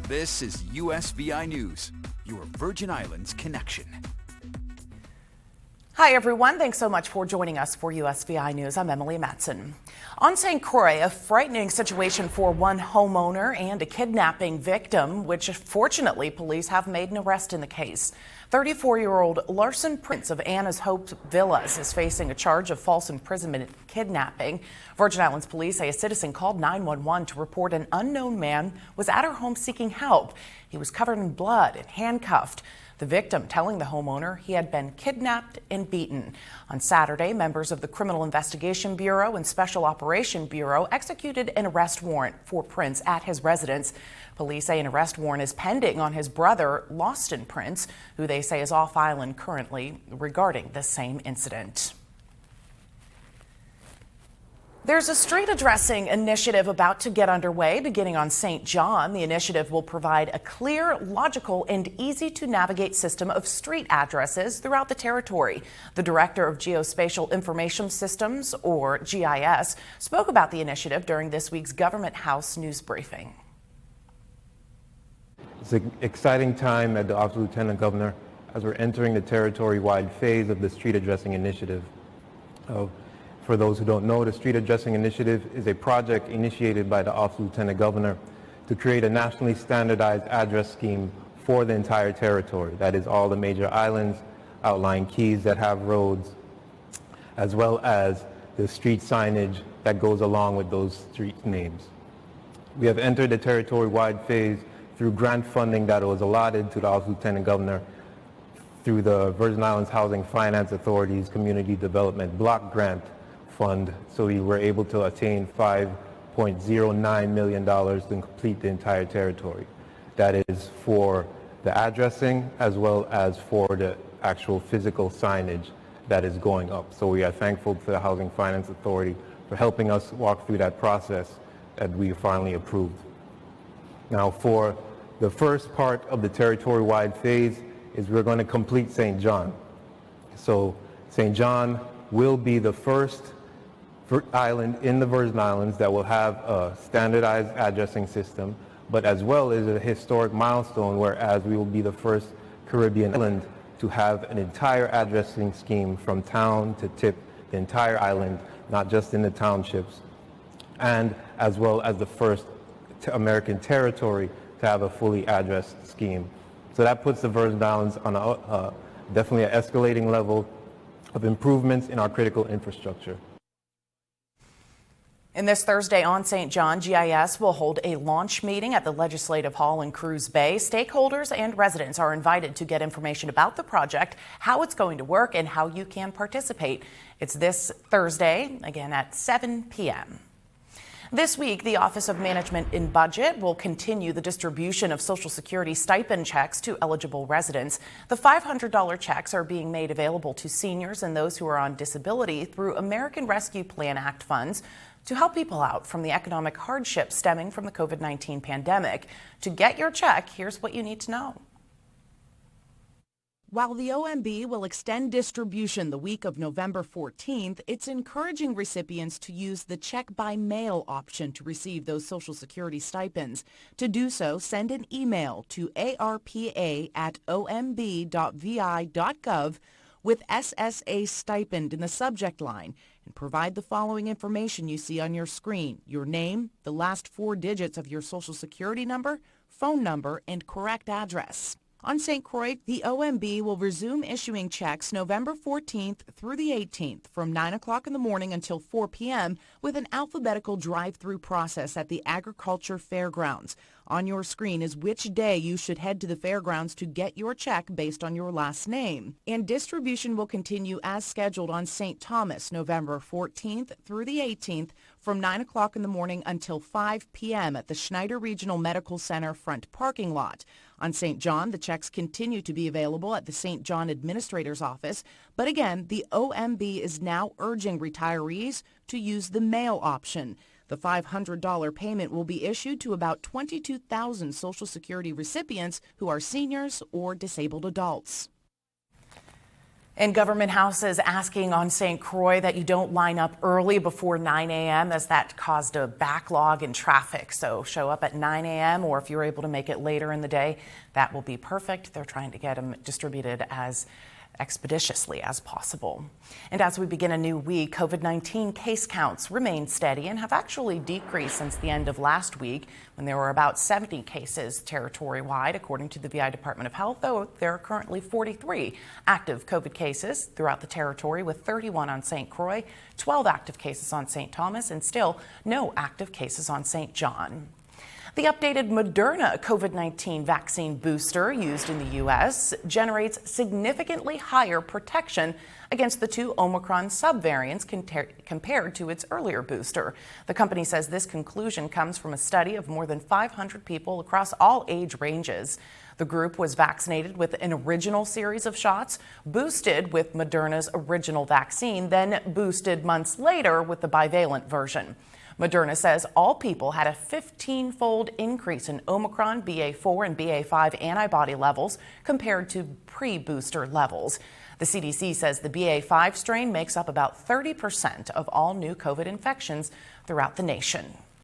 This is USVI News, your Virgin Islands connection. Hi, everyone. Thanks so much for joining us for USVI News. I'm Emily Matson. On St. Croix, a frightening situation for one homeowner and a kidnapping victim, which fortunately police have made an arrest in the case. 34-year-old Larson Prince of Anna's Hope Villas is facing a charge of false imprisonment and kidnapping. Virgin Islands police say a citizen called 911 to report an unknown man was at her home seeking help. He was covered in blood and handcuffed. The victim telling the homeowner he had been kidnapped and beaten. On Saturday, members of the Criminal Investigation Bureau and Special Operation Bureau executed an arrest warrant for Prince at his residence. Police say an arrest warrant is pending on his brother, Lawston Prince, who they say is off island currently regarding the same incident. There's a street addressing initiative about to get underway beginning on St. John. The initiative will provide a clear, logical, and easy to navigate system of street addresses throughout the territory. The Director of Geospatial Information Systems, or GIS, spoke about the initiative during this week's Government House news briefing. It's an exciting time at the Office of Lieutenant Governor as we're entering the territory-wide phase of the street addressing initiative. For those who don't know, the Street Addressing Initiative is a project initiated by the Office of Lieutenant Governor to create a nationally standardized address scheme for the entire territory. That is all the major islands, outlying keys that have roads, as well as the street signage that goes along with those street names. We have entered the territory-wide phase through grant funding that was allotted to the Office of Lieutenant Governor through the Virgin Islands Housing Finance Authority's Community Development Block Grant Fund. So we were able to attain $5.09 million to complete the entire territory. That is for the addressing as well as for the actual physical signage that is going up. So we are thankful to the Housing Finance Authority for helping us walk through that process that we finally approved. Now for the first part of the territory-wide phase is we're going to complete St. John. So St. John will be the first island in the Virgin Islands that will have a standardized addressing system, but as well as a historic milestone, whereas we will be the first Caribbean island to have an entire addressing scheme from town to tip, the entire island, not just in the townships, and as well as the first American territory to have a fully addressed scheme. So that puts the Virgin Islands on definitely an escalating level of improvements in our critical infrastructure. And this Thursday on St. John, GIS will hold a launch meeting at the Legislative Hall in Cruz Bay. Stakeholders and residents are invited to get information about the project, how it's going to work, and how you can participate. It's this Thursday, again at 7 p.m. This week, the Office of Management and Budget will continue the distribution of Social Security stipend checks to eligible residents. The $500 checks are being made available to seniors and those who are on disability through American Rescue Plan Act funds to help people out from the economic hardship stemming from the COVID-19 pandemic. To get your check, here's what you need to know. While the OMB will extend distribution the week of November 14th, it's encouraging recipients to use the check by mail option to receive those Social Security stipends. To do so, send an email to arpa@omb.vi.gov with SSA stipend in the subject line and provide the following information you see on your screen: your name, the last 4 digits of your Social Security number, phone number, and correct address. On St. Croix, the OMB will resume issuing checks November 14th through the 18th from 9 o'clock in the morning until 4 p.m. with an alphabetical drive-through process at the Agriculture Fairgrounds. On your screen is which day you should head to the fairgrounds to get your check based on your last name. And distribution will continue as scheduled on St. Thomas, November 14th through the 18th from 9 o'clock in the morning until 5 p.m. at the Schneider Regional Medical Center front parking lot. On St. John, the checks continue to be available at the St. John Administrator's Office, but again, the OMB is now urging retirees to use the mail option. The $500 payment will be issued to about 22,000 Social Security recipients who are seniors or disabled adults. And Government House is asking on St. Croix that you don't line up early before 9 a.m. as that caused a backlog in traffic. So show up at 9 a.m. or if you're able to make it later in the day, that will be perfect. They're trying to get them distributed as expeditiously as possible. And as we begin a new week, COVID-19 case counts remain steady and have actually decreased since the end of last week when there were about 70 cases territory-wide, according to the VI Department of Health, though there are currently 43 active COVID cases throughout the territory, with 31 on St. Croix, 12 active cases on St. Thomas, and still no active cases on St. John. The updated Moderna COVID-19 vaccine booster used in the U.S. generates significantly higher protection against the two Omicron subvariants compared to its earlier booster. The company says this conclusion comes from a study of more than 500 people across all age ranges. The group was vaccinated with an original series of shots, boosted with Moderna's original vaccine, then boosted months later with the bivalent version. Moderna says all people had a 15-fold increase in Omicron, BA4, and BA5 antibody levels compared to pre-booster levels. The CDC says the BA5 strain makes up about 30% of all new COVID infections throughout the nation.